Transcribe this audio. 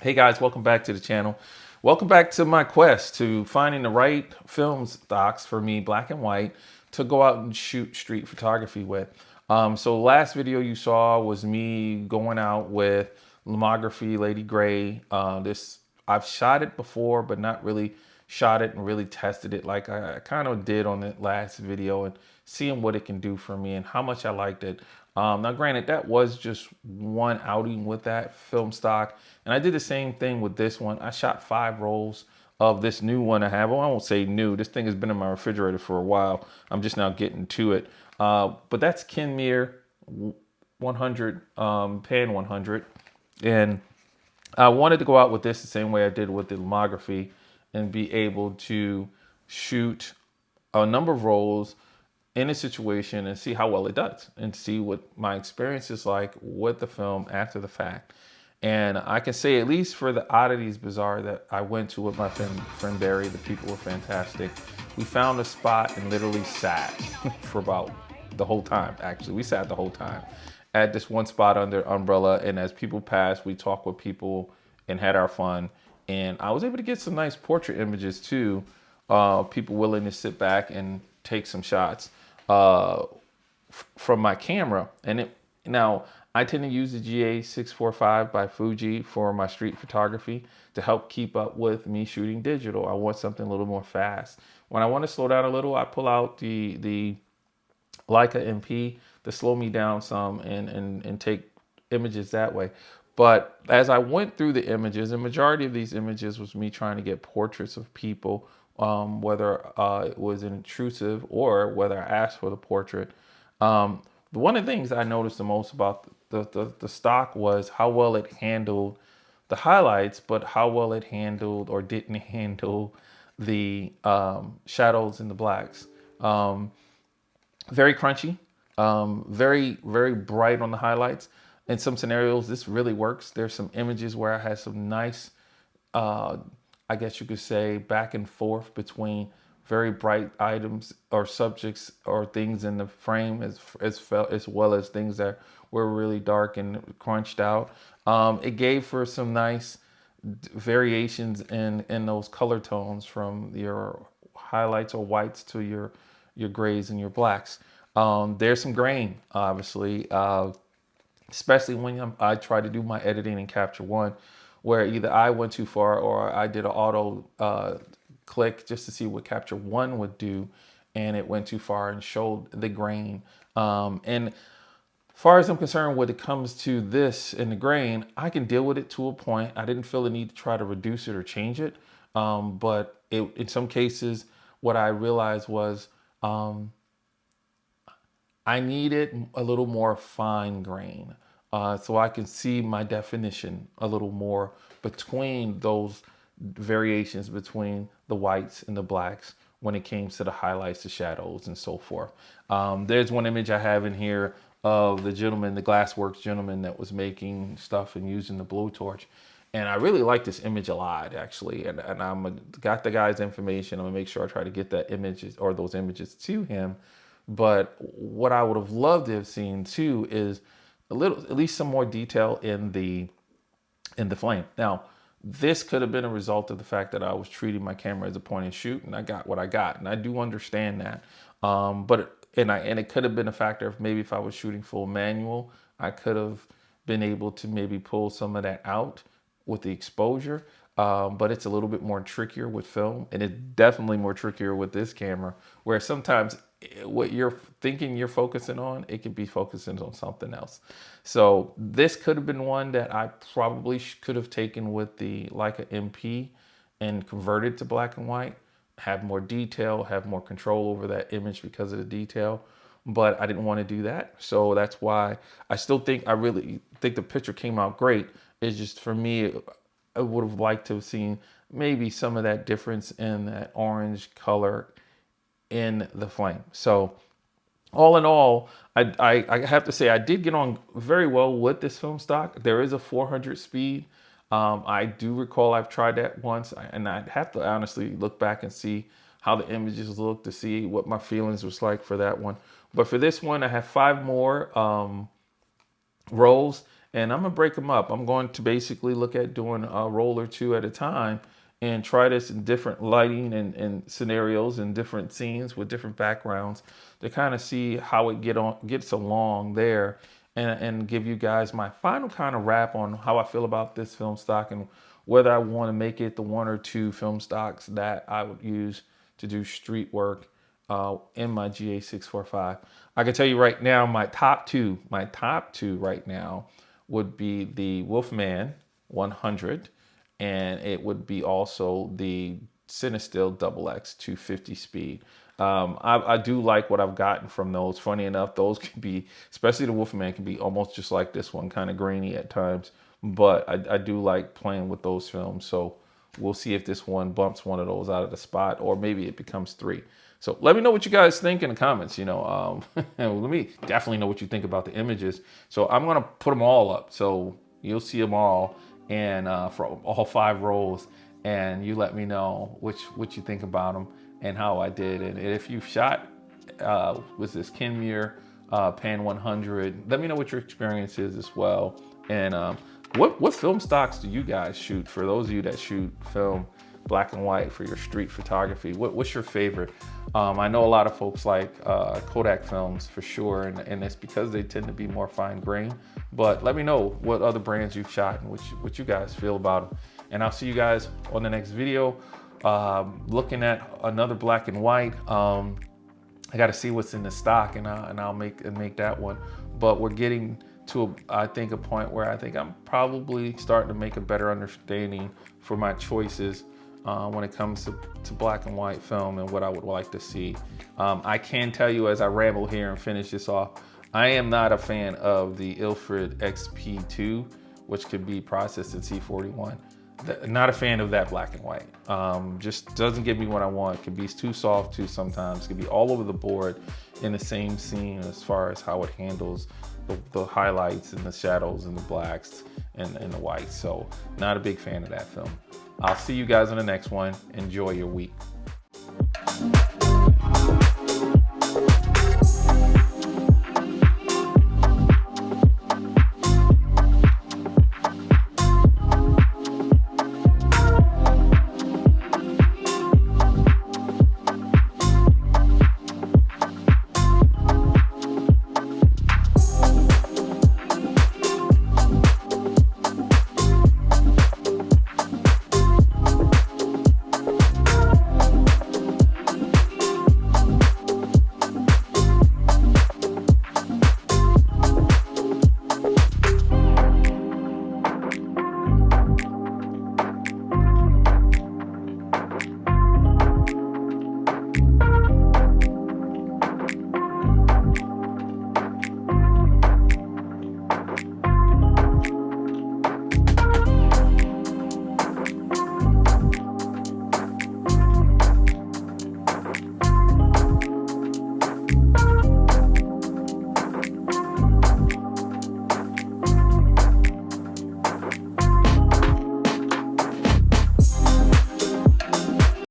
Hey guys, welcome back to the channel. Welcome back to my quest to finding the right film stocks for me, black and white, to go out and shoot street photography with. So last video you saw was me going out with Lomography Lady Gray. I've shot it before, but not really shot it and really tested it like I kind of did on the last video, and seeing what it can do for me and how much I liked it. Now, granted, that was just one outing with that film stock, and I did the same thing with this one. I shot 5 rolls of this new one I have. Well, I won't say new. This thing has been in my refrigerator for a while. I'm just now getting to it. But that's Kentmere 100, Pan 100, and I wanted to go out with this the same way I did with the Lomography and be able to shoot a number of rolls in a situation and see how well it does and see what my experience is like with the film after the fact. And I can say, at least for the Oddities Bazaar that I went to with my friend Barry, the people were fantastic. We found a spot and literally sat for about the whole time. Actually, we sat the whole time at this one spot under umbrella. And as people passed, we talked with people and had our fun. And I was able to get some nice portrait images too. People willing to sit back and take some shots from my camera. And now I tend to use the GA645 by Fuji for my street photography to help keep up with me shooting digital. I want something a little more fast. When I want to slow down a little, I pull out the Leica MP to slow me down some and take images that way. But as I went through the images, the majority of these images was me trying to get portraits of people, whether it was intrusive or whether I asked for the portrait. One of the things I noticed the most about the stock was how well it handled the highlights, but how well it handled or didn't handle the shadows and the blacks. Very crunchy, very, very bright on the highlights. In some scenarios, this really works. There's some images where I had some nice, I guess you could say, back and forth between very bright items or subjects or things in the frame as well as things that were really dark and crunched out. It gave for some nice variations in those color tones from your highlights or whites to your grays and your blacks. There's some grain, obviously, especially when I try to do my editing in Capture One, where either I went too far or I did an auto click just to see what Capture One would do, and it went too far and showed the grain. And as far as I'm concerned, when it comes to this and the grain, I can deal with it to a point. I didn't feel the need to try to reduce it or change it. But in some cases, what I realized was I needed a little more fine grain so I can see my definition a little more between those variations between the whites and the blacks when it came to the highlights, the shadows, and so forth. There's one image I have in here of the gentleman, the Glassworks gentleman that was making stuff and using the blowtorch. And I really like this image a lot, actually. And got the guy's information. I'm gonna make sure I try to get that images or those images to him. But what I would have loved to have seen too is at least some more detail in the flame. Now, this could have been a result of the fact that I was treating my camera as a point and shoot, and I got what I got, and I do understand that. And it could have been a factor of maybe if I was shooting full manual, I could have been able to maybe pull some of that out with the exposure. But it's a little bit more trickier with film, and it's definitely more trickier with this camera, where sometimes what you're thinking you're focusing on, it could be focusing on something else. So this could have been one that I probably could have taken with the Leica MP and converted to black and white, have more detail, have more control over that image because of the detail. But I didn't want to do that. So that's why I really think the picture came out great. It's just, for me, I would have liked to have seen maybe some of that difference in that orange color in the flame. So all in all, I have to say I did get on very well with this film stock. There is a 400 speed. I do recall I've tried that once, and I'd have to honestly look back and see how the images look to see what my feelings was like for that one. But for this one, I have 5 more rolls, and I'm gonna break them up. I'm going to basically look at doing a roll or two at a time and try this in different lighting and scenarios and different scenes with different backgrounds to kind of see how it gets along there, and give you guys my final kind of wrap on how I feel about this film stock and whether I want to make it the one or two film stocks that I would use to do street work in my GA645. I can tell you right now, my top two right now would be the Wolfman 100, and it would be also the Cinestill XX 250 speed. I do like what I've gotten from those. Funny enough, those can be, especially the Wolfman, can be almost just like this one, kind of grainy at times. But I do like playing with those films. So we'll see if this one bumps one of those out of the spot, or maybe it becomes 3. So let me know what you guys think in the comments. Let me definitely know what you think about the images. So I'm gonna put them all up, so you'll see them all, and for all 5 rolls, and you let me know what you think about them and how I did. And if you've shot with this Kentmere Pan 100, let me know what your experience is as well. And what film stocks do you guys shoot? For those of you that shoot film black and white for your street photography, what's your favorite? I know a lot of folks like Kodak films for sure, and it's because they tend to be more fine grain. But let me know what other brands you've shot and what you guys feel about them. And I'll see you guys on the next video. Looking at another black and white. I got to see what's in the stock, and I'll make that one. But we're getting to I think a point where I think I'm probably starting to make a better understanding for my choices when it comes to black and white film and what I would like to see. I can tell you, as I ramble here and finish this off, I am not a fan of the Ilford XP2, which could be processed in C41. Not a fan of that black and white. Just doesn't give me what I want. It can be too soft too sometimes. It can be all over the board in the same scene as far as how it handles the highlights and the shadows and the blacks and the whites. So not a big fan of that film. I'll see you guys on the next one. Enjoy your week.